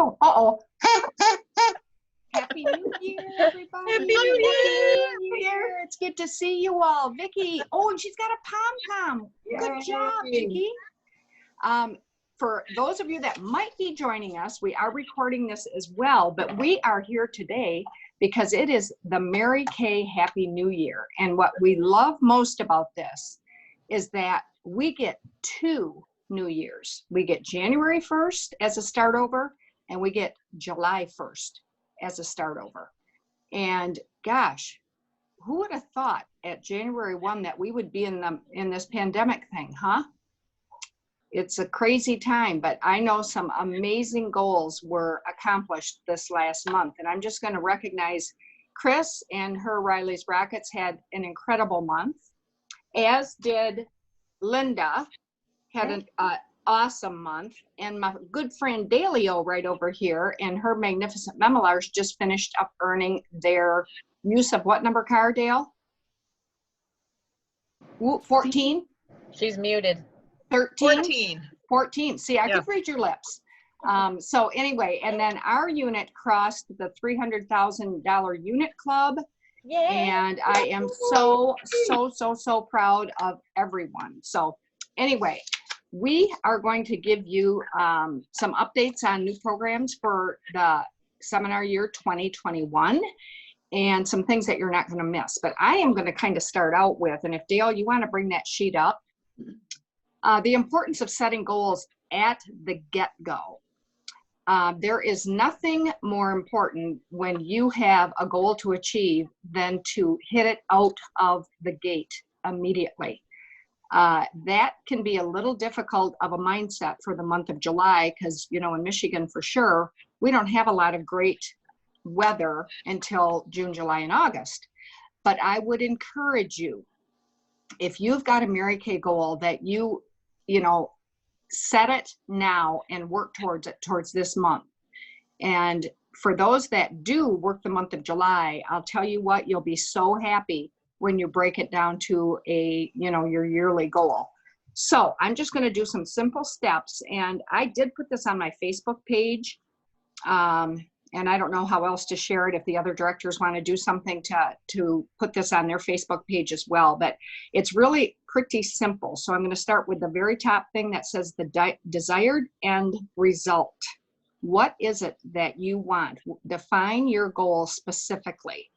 Oh, uh-oh. Happy New Year, everybody. Happy New Year. It's good to see you all. Vicki, oh, and she's got a pom-pom. Good job, Vicki. For those of you that might be joining us, we are recording this as well, but we are here today because it is the Mary Kay Happy New Year. And what we love most about this is that we get 2 New Years. We get January 1st as a start over, and we get July 1st as a start over. And gosh, who would have thought at January 1 that we would be in this pandemic thing, huh? It's a crazy time, but I know some amazing goals were accomplished this last month. And I'm just going to recognize Chris and her Riley's Rockets had an incredible month, as did Linda, had an awesome month. And my good friend Dalio right over here and her Magnificent Memoirs just finished up earning their use of what number car, Dale? 14? She's muted. 13? 14. See, I could read your lips. So anyway, and then our unit crossed the $300,000 unit club. Yay. And I am so proud of everyone. So anyway, we are going to give you some updates on new programs for the seminar year 2021 and some things that you're not going to miss. But I am going to kind of start out with, and if Dale, you want to bring that sheet up, the importance of setting goals at the get-go. There is nothing more important when you have a goal to achieve than to hit it out of the gate immediately. That can be a little difficult of a mindset for the month of July because, you know, in Michigan for sure, we don't have a lot of great weather until June, July, and August. But I would encourage you, if you've got a Mary Kay goal that you know, set it now and work towards it towards this month. And for those that do work the month of July, I'll tell you what, you'll be so happy when you break it down to a, you know, your yearly goal. So I'm just going to do some simple steps. And I did put this on my Facebook page. And I don't know how else to share it if the other directors want to do something to put this on their Facebook page as well. But it's really pretty simple. So I'm going to start with the very top thing that says the desired end result. What is it that you want? Define your goal specifically.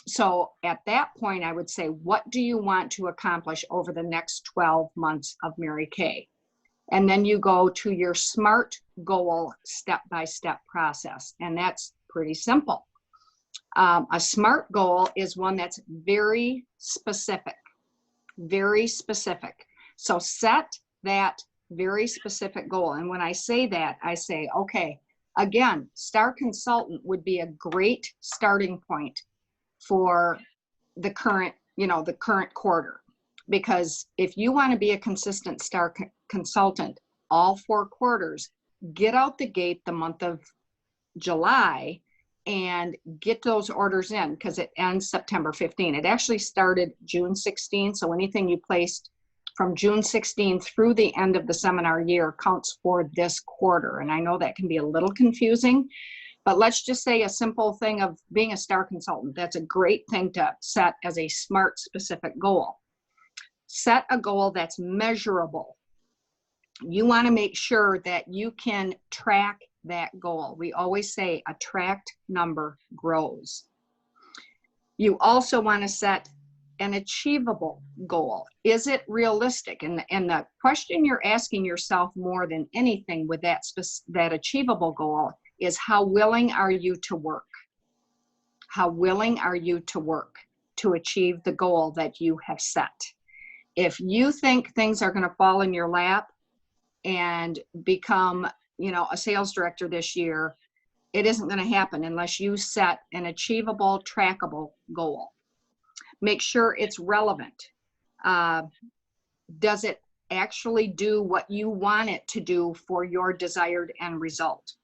So at that point, I would say, what do you want to accomplish over the next 12 months of Mary Kay? And then you go to your SMART goal step-by-step process. And that's pretty simple. A SMART goal is one that's very specific, very specific. So set that very specific goal. And when I say that, I say, okay, again, Star Consultant would be a great starting point for the current, you know, the current quarter. Because if you want to be a consistent Star Consultant all 4 quarters, get out the gate the month of July and get those orders in because it ends September 15. It actually started June 16. So anything you placed from June 16 through the end of the seminar year counts for this quarter. And I know that can be a little confusing, but let's just say a simple thing of being a Star Consultant. That's a great thing to set as a SMART specific goal. Set a goal that's measurable. You want to make sure that you can track that goal. We always say a tracked number grows. You also want to set an achievable goal. Is it realistic? And the question you're asking yourself more than anything with that achievable goal is, how willing are you to work? How willing are you to work to achieve the goal that you have set? If you think things are going to fall in your lap and become, you know, a sales director this year, it isn't going to happen unless you set an achievable, trackable goal. Make sure it's relevant. Does it actually do what you want it to do for your desired end result?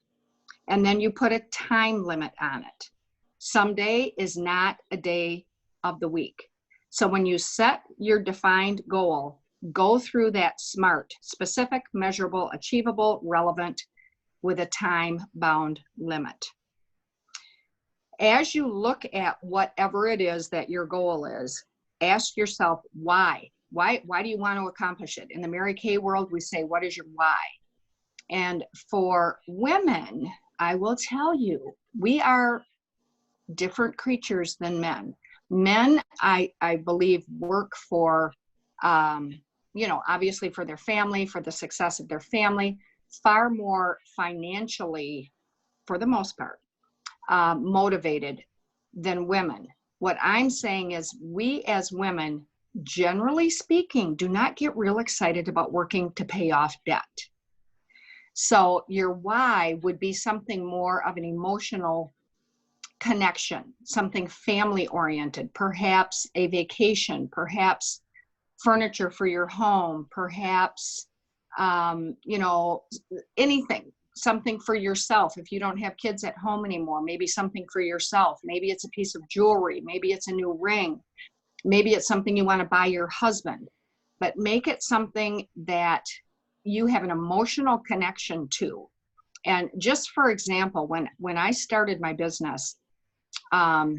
And then you put a time limit on it. Someday is not a day of the week. So when you set your defined goal, go through that SMART, specific, measurable, achievable, relevant, with a time-bound limit. As you look at whatever it is that your goal is, ask yourself why. Why do you want to accomplish it? In the Mary Kay world, we say, what is your why? And for women, I will tell you, we are different creatures than men. Men, I believe, work for, obviously for their family, for the success of their family, far more financially, for the most part, motivated than women. What I'm saying is we as women, generally speaking, do not get real excited about working to pay off debt. So your why would be something more of an emotional connection, something family oriented, perhaps a vacation, perhaps furniture for your home, perhaps, anything, something for yourself. If you don't have kids at home anymore, maybe something for yourself. Maybe it's a piece of jewelry. Maybe it's a new ring. Maybe it's something you want to buy your husband, but make it something that you have an emotional connection to. And just for example, when I started my business, and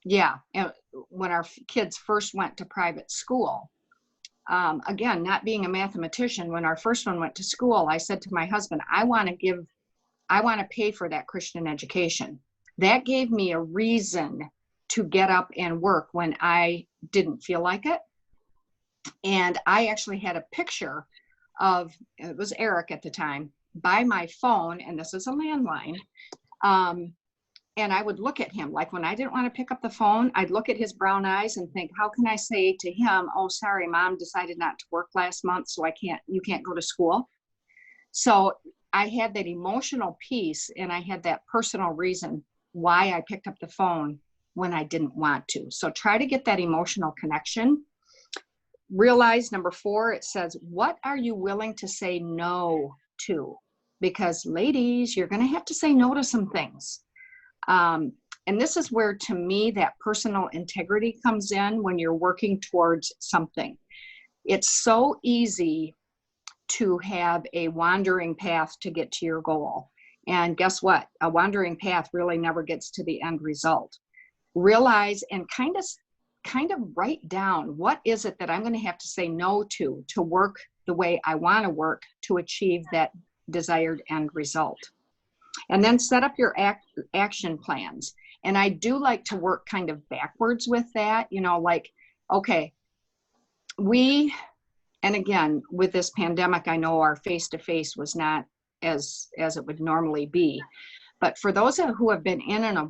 when our kids first went to private school, again, not being a mathematician, when our first one went to school, I said to my husband, I want to pay for that Christian education. That gave me a reason to get up and work when I didn't feel like it. And I actually had a picture of, it was Eric at the time, by my phone, and this is a landline. And I would look at him, like when I didn't want to pick up the phone, I'd look at his brown eyes and think, how can I say to him, oh, sorry, mom decided not to work last month, so you can't go to school. So I had that emotional piece, and I had that personal reason why I picked up the phone when I didn't want to. So try to get that emotional connection. Realize, number 4, it says, what are you willing to say no to? Because ladies, you're going to have to say no to some things. And this is where, to me, that personal integrity comes in when you're working towards something. It's so easy to have a wandering path to get to your goal. And guess what? A wandering path really never gets to the end result. Realize and kind of write down, what is it that I'm going to have to say no to work the way I want to work to achieve that desired end result. And then set up your action plans. And I do like to work kind of backwards with that, okay, and again, with this pandemic, I know our face-to-face was not as it would normally be. But for those who have been in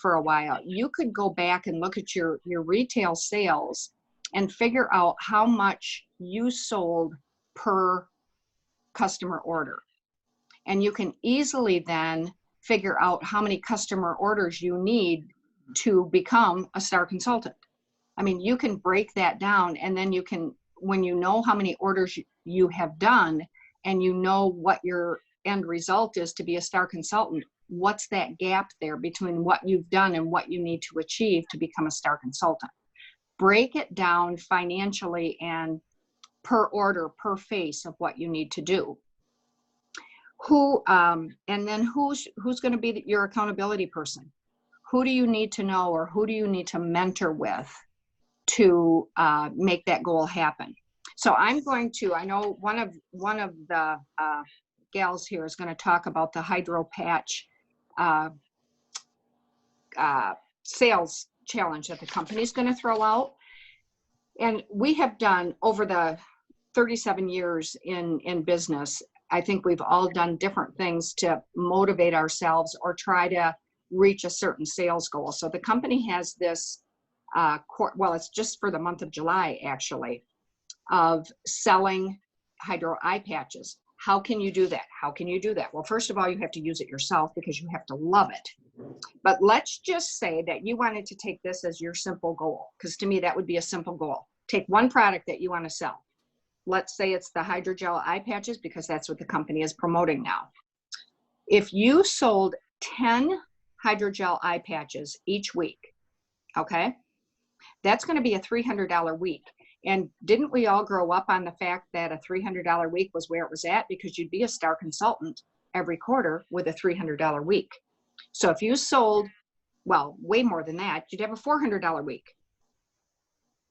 for a while, you could go back and look at your retail sales and figure out how much you sold per customer order. And you can easily then figure out how many customer orders you need to become a star consultant. I mean, you can break that down, and then you can, when you know how many orders you have done and you know what your end result is to be a star consultant, what's that gap there between what you've done and what you need to achieve to become a star consultant? Break it down financially and per order, per face of what you need to do. And then who's going to be your accountability person? Who do you need to know, or who do you need to mentor with to make that goal happen? So I know one of the gals here is going to talk about the Hydro Patch sales challenge that the company is going to throw out. And we have done, over the 37 years in business, I think we've all done different things to motivate ourselves or try to reach a certain sales goal. So the company has this, it's just for the month of July, actually, of selling Hydro eye patches. How can you do that? How can you do that? Well, first of all, you have to use it yourself because you have to love it. But let's just say that you wanted to take this as your simple goal, because to me, that would be a simple goal. Take one product that you want to sell. Let's say it's the hydrogel eye patches, because that's what the company is promoting now. If you sold 10 hydrogel eye patches each week, okay, that's going to be a $300 week. And didn't we all grow up on the fact that a $300 week was where it was at, because you'd be a star consultant every quarter with a $300 week. So if you sold, well, way more than that, you'd have a $400 week.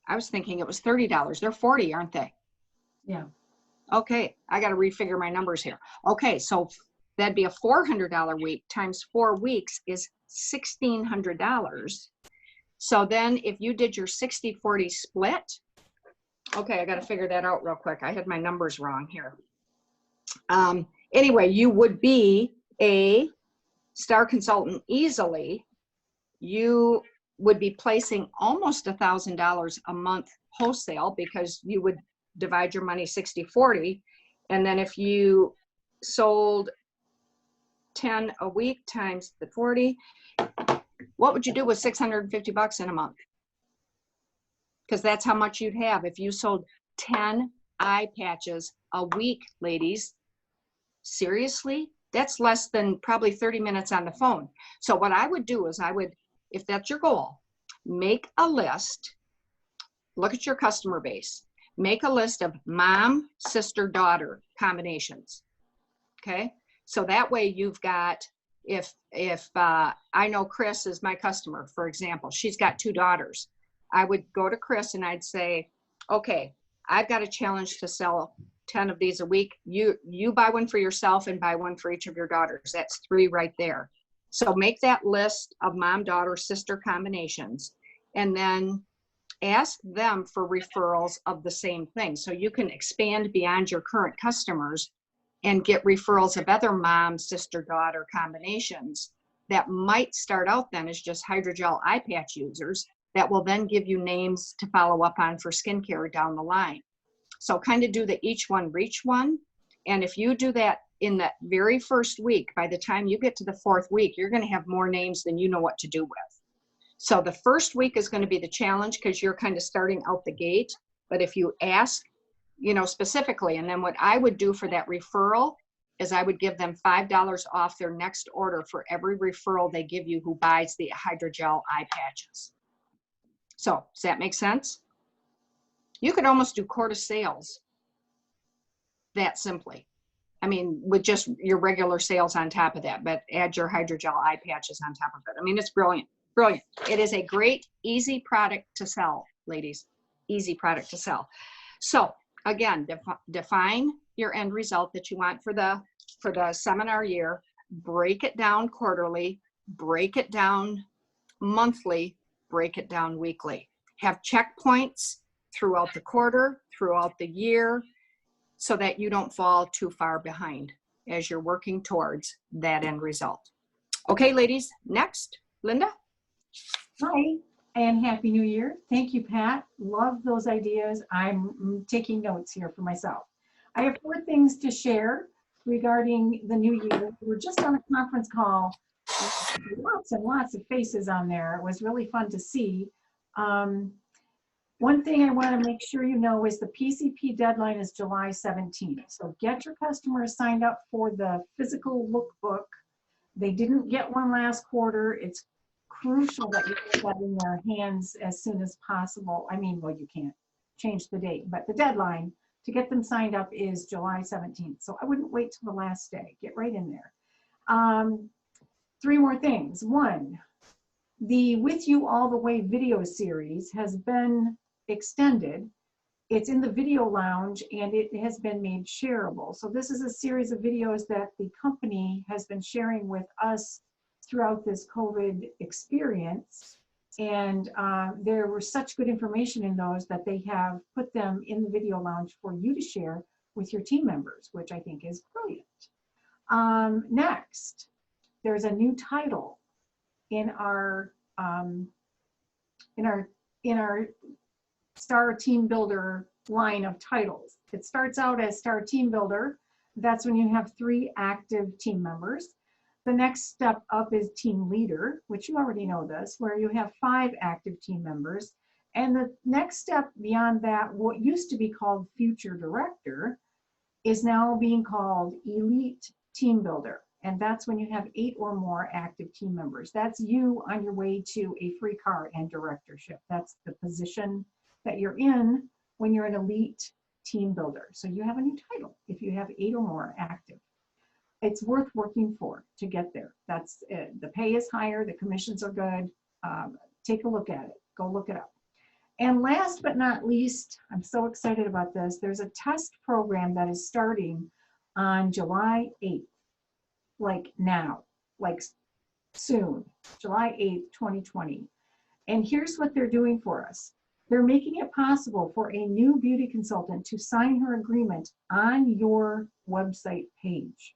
I was thinking it was $30. They're 40, aren't they? Yeah. Okay, I got to refigure my numbers here. Okay, so that'd be a $400 week times 4 weeks is $1,600. So then if you did your 60-40 split, okay, I got to figure that out real quick. I had my numbers wrong here. Anyway, you would be a star consultant easily. You would be placing almost $1,000 a month wholesale because you would divide your money 60-40. And then if you sold 10 a week times the 40, what would you do with $650 in a month? Because that's how much you'd have if you sold 10 eye patches a week, ladies. Seriously? That's less than probably 30 minutes on the phone. So what I would do is I would, if that's your goal, make a list, look at your customer base, make a list of mom, sister, daughter combinations. Okay? So that way you've got, if I know Chris is my customer, for example, she's got 2 daughters. I would go to Chris and I'd say, okay, I've got a challenge to sell 10 of these a week. You buy one for yourself and buy one for each of your daughters. That's 3 right there. So make that list of mom, daughter, sister combinations, and then ask them for referrals of the same thing. So you can expand beyond your current customers and get referrals of other mom, sister, daughter combinations that might start out then as just hydrogel eye patch users that will then give you names to follow up on for skincare down the line. So kind of do the each one reach one. And if you do that in that very first week, by the time you get to the 4th week, you're going to have more names than you know what to do with. So the first week is going to be the challenge because you're kind of starting out the gate. But if you ask, you know, specifically, and then what I would do for that referral is I would give them $5 off their next order for every referral they give you who buys the hydrogel eye patches. So does that make sense? You could almost do quarter sales that simply. I mean, with just your regular sales on top of that, but add your hydrogel eye patches on top of it. I mean, it's brilliant, brilliant. It is a great, easy product to sell, ladies. Easy product to sell. So again, define your end result that you want for the seminar year. Break it down quarterly, break it down monthly, break it down weekly. Have checkpoints throughout the quarter, throughout the year, so that you don't fall too far behind as you're working towards that end result. Okay, ladies, next, Linda. Hi, and Happy New Year. Thank you, Pat. Love those ideas. I'm taking notes here for myself. I have 4 things to share regarding the new year. We're just on a conference call. Lots and lots of faces on there. It was really fun to see. One thing I want to make sure you know is the PCP deadline is July 17th. So get your customers signed up for the physical lookbook. They didn't get one last quarter. It's crucial that you get that in their hands as soon as possible. I mean, well, you can't change the date, but the deadline to get them signed up is July 17th. So I wouldn't wait till the last day. Get right in there. 3 more things. 1, the With You All the Way video series has been extended. It's in the video lounge and it has been made shareable. So this is a series of videos that the company has been sharing with us throughout this COVID experience. And there was such good information in those that they have put them in the video lounge for you to share with your team members, which I think is brilliant. Next, there's a new title in our Star Team Builder line of titles. It starts out as Star Team Builder. That's when you have 3 active team members. The next step up is Team Leader, which you already know this, where you have 5 active team members. And the next step beyond that, what used to be called Future Director, is now being called Elite Team Builder. And that's when you have 8 or more active team members. That's you on your way to a free car and directorship. That's the position that you're in when you're an elite team builder. So you have a new title if you have 8 or more active. it's worth working for to get there. That's it. The pay is higher, the commissions are good. Take a look at it, go look it up. And last but not least, I'm so excited about this. There's a test program that is starting on July 8th, like now, like soon, July 8th, 2020. And here's what they're doing for us. They're making it possible for a new beauty consultant to sign her agreement on your website page.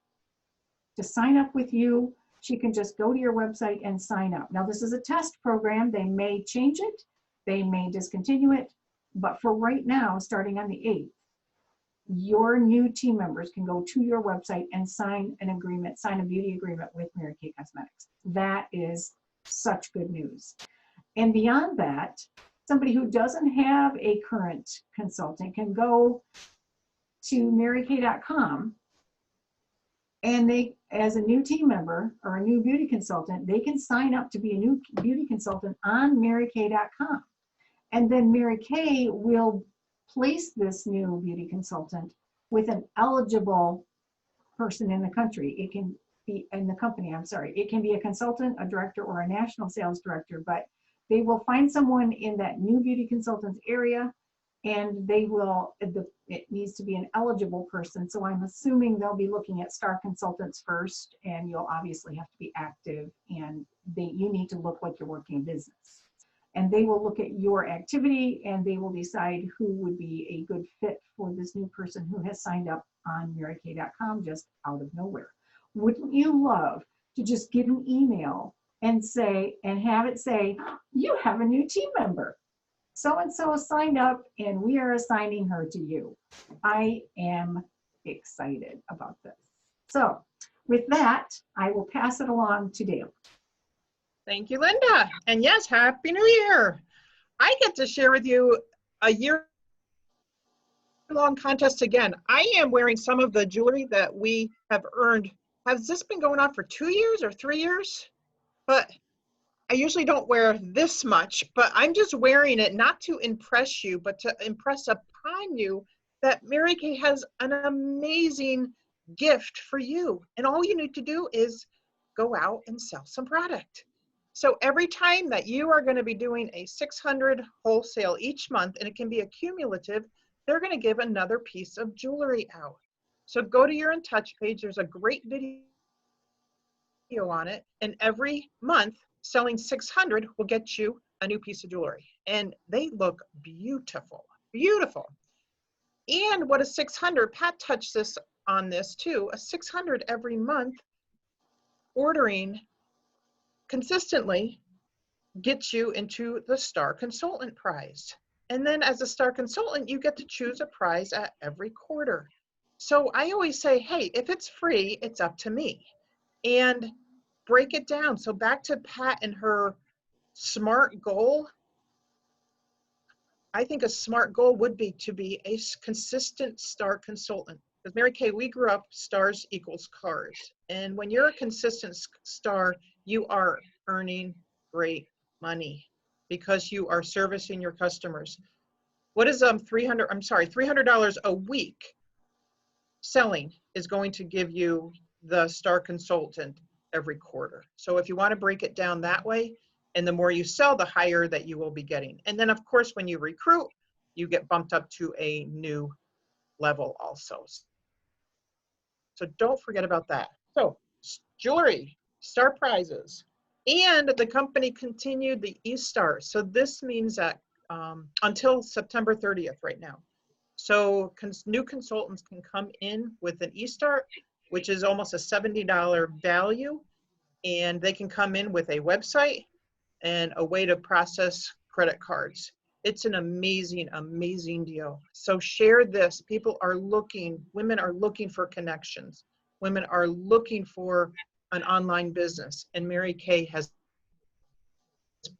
To sign up with you, she can just go to your website and sign up. Now, this is a test program. They may change it, they may discontinue it, but for right now, starting on the 8th, your new team members can go to your website and sign an agreement, sign a beauty agreement with Mary Kay Cosmetics. That is such good news. And beyond that, somebody who doesn't have a current consultant can go to marykay.com, and they, as a new team member or a new beauty consultant, they can sign up to be a new beauty consultant on marykay.com. And then Mary Kay will place this new beauty consultant with an eligible person in the country. It can be in the company, I'm sorry. It can be a consultant, a director, or a national sales director, but they will find someone in that new beauty consultant's area, and they will, it needs to be an eligible person. So I'm assuming they'll be looking at star consultants first, and you'll obviously have to be active, and you need to look like you're working in business. And they will look at your activity, and they will decide who would be a good fit for this new person who has signed up on marykay.com just out of nowhere. Wouldn't you love to just get an email and say, and have it say, you have a new team member. So-and-so signed up, and we are assigning her to you. I am excited about this. So with that, I will pass it along to Dale. Thank you, Linda. And yes, Happy New Year. I get to share with you a year-long contest again. I am wearing some of the jewelry that we have earned. Has this been going on for 2 years or 3 years? But I usually don't wear this much, but I'm just wearing it not to impress you, but to impress upon you that Mary Kay has an amazing gift for you. And all you need to do is go out and sell some product. So every time that you are going to be doing a 600 wholesale each month, and it can be a cumulative, they're going to give another piece of jewelry out. So go to your In Touch page. There's a great video on it. And every month, selling 600 will get you a new piece of jewelry. And they look beautiful, beautiful. And what a 600, Pat touched this on this too, a 600 every month ordering consistently gets you into the Star Consultant prize. And then as a Star Consultant, you get to choose a prize at every quarter. So I always say, hey, if it's free, it's up to me. And break it down. So back to Pat and her SMART goal. I think a SMART goal would be to be a consistent Star Consultant. Because Mary Kay, we grew up stars equals cars. And when you're a consistent star, you are earning great money because you are servicing your customers. What is $300 a week selling is going to give you the Star Consultant every quarter. So if you want to break it down that way, and the more you sell, the higher that you will be getting. And then of course, when you recruit, you get bumped up to a new level also. So don't forget about that. So jewelry, star prizes, and the company continued the eStar. So this means that until September 30th right now. So new consultants can come in with an eStar, which is almost a $70 value, and they can come in with a website and a way to process credit cards. It's an amazing, amazing deal. So share this. People are looking, women are looking for connections. Women are looking for an online business, and Mary Kay has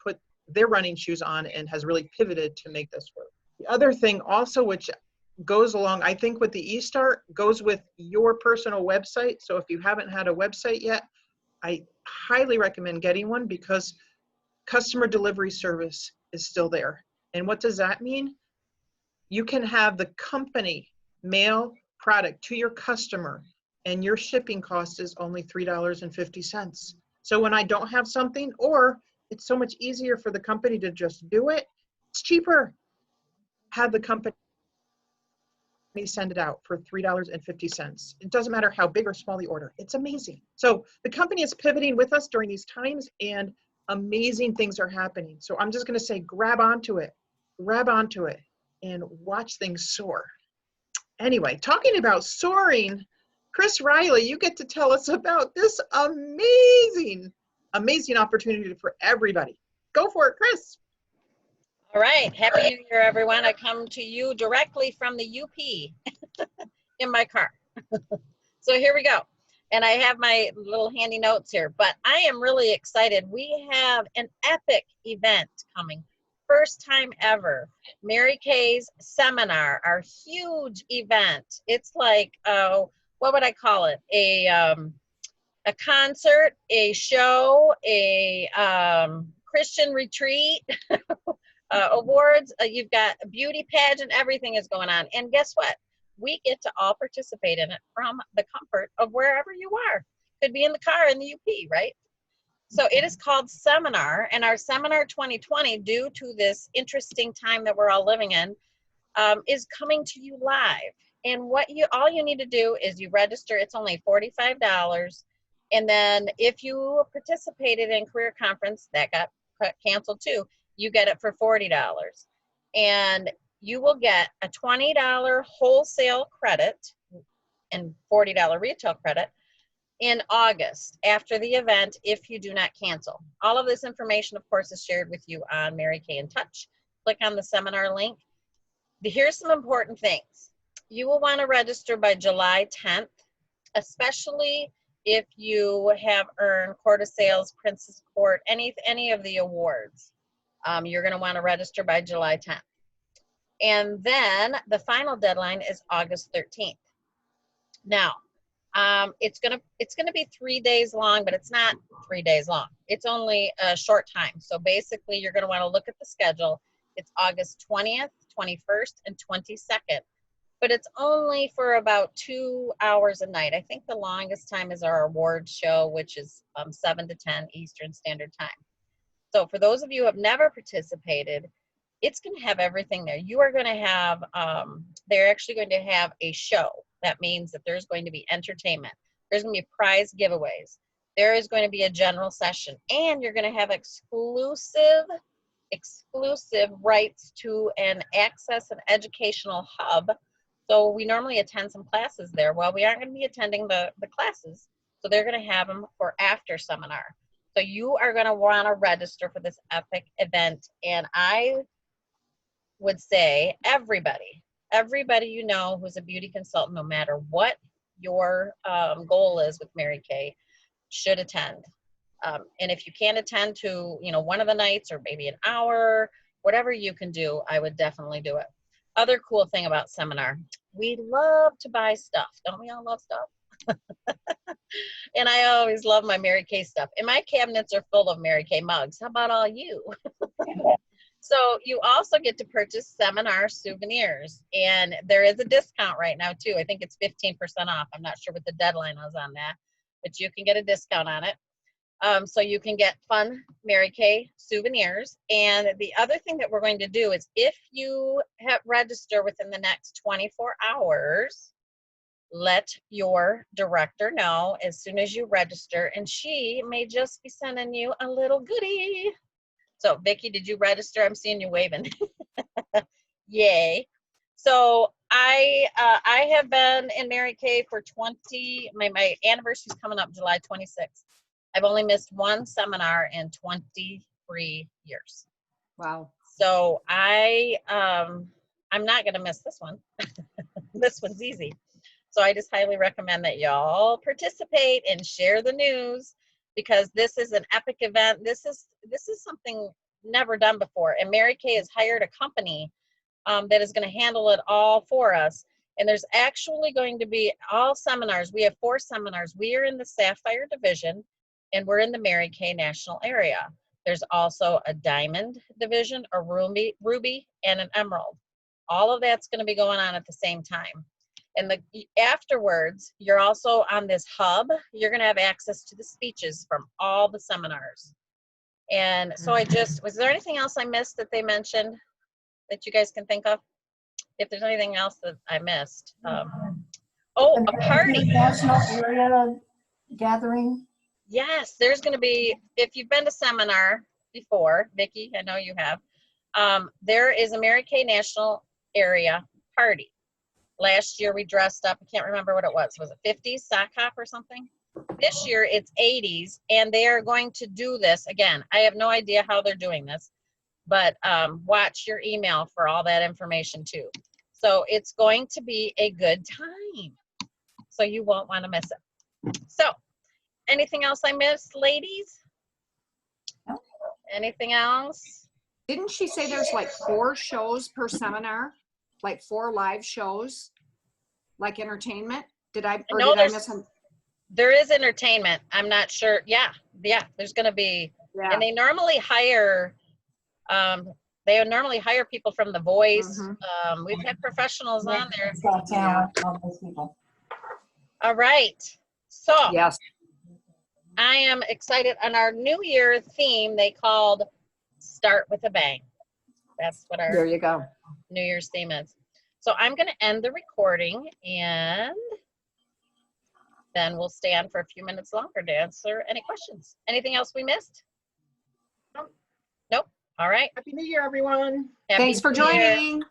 put their running shoes on and has really pivoted to make this work. The other thing also, which goes along, I think with the eStar, goes with your personal website. So if you haven't had a website yet, I highly recommend getting one because customer delivery service is still there. And what does that mean? You can have the company mail product to your customer and your shipping cost is only $3.50. So when I don't have something, or it's so much easier for the company to just do it, it's cheaper. Have the company send it out for $3.50. It doesn't matter how big or small the order. It's amazing. So the company is pivoting with us during these times, and amazing things are happening. So I'm just going to say, grab onto it, and watch things soar. Anyway, talking about soaring, Chris Riley, you get to tell us about this amazing opportunity for everybody. Go for it, Chris. All right. Happy New Year, everyone. I come to you directly from the UP in my car. So here we go. And I have my little handy notes here, but I am really excited. We have an epic event coming. First time ever. Mary Kay's seminar, our huge event. It's like, what would I call it? A concert, a show, a Christian retreat, awards. You've got a beauty pageant. Everything is going on. And guess what? We get to all participate in it from the comfort of wherever you are. Could be in the car in the UP, right? So it is called Seminar, and our Seminar 2020, due to this interesting time that we're all living in, is coming to you live. And all you need to do is you register. It's only $45. And then if you participated in Career Conference, that got canceled too, you get it for $40. And you will get a $20 wholesale credit and $40 retail credit in August after the event if you do not cancel. All of this information, of course, is shared with you on Mary Kay in Touch. Click on the seminar link. Here's some important things. You will want to register by July 10th, especially if you have earned Court of Sales, Princess Court, any of the awards. You're going to want to register by July 10th. And then the final deadline is August 13th. Now, it's gonna be 3 days long, but it's not 3 days long. It's only a short time. So basically, you're gonna want to look at the schedule. It's August 20th, 21st, and 22nd. But it's only for about 2 hours a night. I think the longest time is our award show, which is 7 to 10 Eastern Standard Time. So for those of you who have never participated, it's going to have everything there. You are going to have, they're actually going to have a show. That means that there's going to be entertainment. There's going to be prize giveaways. There is going to be a general session. And you're going to have exclusive rights to an access and educational hub. So we normally attend some classes there. Well, we aren't going to be attending the classes. So they're going to have them for after seminar. So you are going to want to register for this epic event. And I would say everybody you know who's a beauty consultant, no matter what your goal is with Mary Kay, should attend. And if you can't attend to, one of the nights or maybe an hour, whatever you can do, I would definitely do it. Other cool thing about Seminar, we love to buy stuff. Don't we all love stuff? And I always love my Mary Kay stuff. And my cabinets are full of Mary Kay mugs. How about all you? So you also get to purchase Seminar souvenirs, and there is a discount right now too. I think it's 15% off. I'm not sure what the deadline was on that, but you can get a discount on it. So you can get fun Mary Kay souvenirs. And the other thing that we're going to do is if you register within the next 24 hours, let your director know as soon as you register, and she may just be sending you a little goodie. So Vicki, did you register? I'm seeing you waving. Yay. So I have been in Mary Kay for my anniversary is coming up July 26th. I've only missed one seminar in 23 years. Wow. So I'm not going to miss this one. This one's easy. So I just highly recommend that y'all participate and share the news, because this is an epic event. This is something never done before. And Mary Kay has hired a company that is going to handle it all for us. And there's actually going to be all seminars. We have 4 seminars. We are in the Sapphire division, and we're in the Mary Kay national area. There's also a diamond division, a ruby, and an emerald. All of that's going to be going on at the same time. And afterwards, you're also on this hub. You're going to have access to the speeches from all the seminars. And so was there anything else I missed that they mentioned that you guys can think of? If there's anything else that I missed. Oh, a party. National area gathering. Yes, there's going to be, if you've been to seminar before, Vicki, I know you have, there is a Mary Kay National Area Party. Last year we dressed up, I can't remember what it was. Was it 50s sock hop or something? This year it's 80s, and they are going to do this again. I have no idea how they're doing this, but watch your email for all that information too. So it's going to be a good time. So you won't want to miss it. So anything else I missed, ladies? No. Anything else? Didn't she say there's like 4 shows per seminar? Like 4 live shows? Like entertainment? Did I miss them? There is entertainment. I'm not sure. Yeah, there's going to be. Yeah. And they normally hire people from The Voice. We've had professionals on there. It's got talent, all those people. All right. So Yes. I am excited. On our New Year theme, they called Start with a Bang. That's what There our you go. New Year's theme is. So I'm going to end the recording, and then we'll stay on for a few minutes longer to answer any questions. Anything else we missed? Nope. All right. Happy New Year, everyone. Happy Thanks for New Year. joining.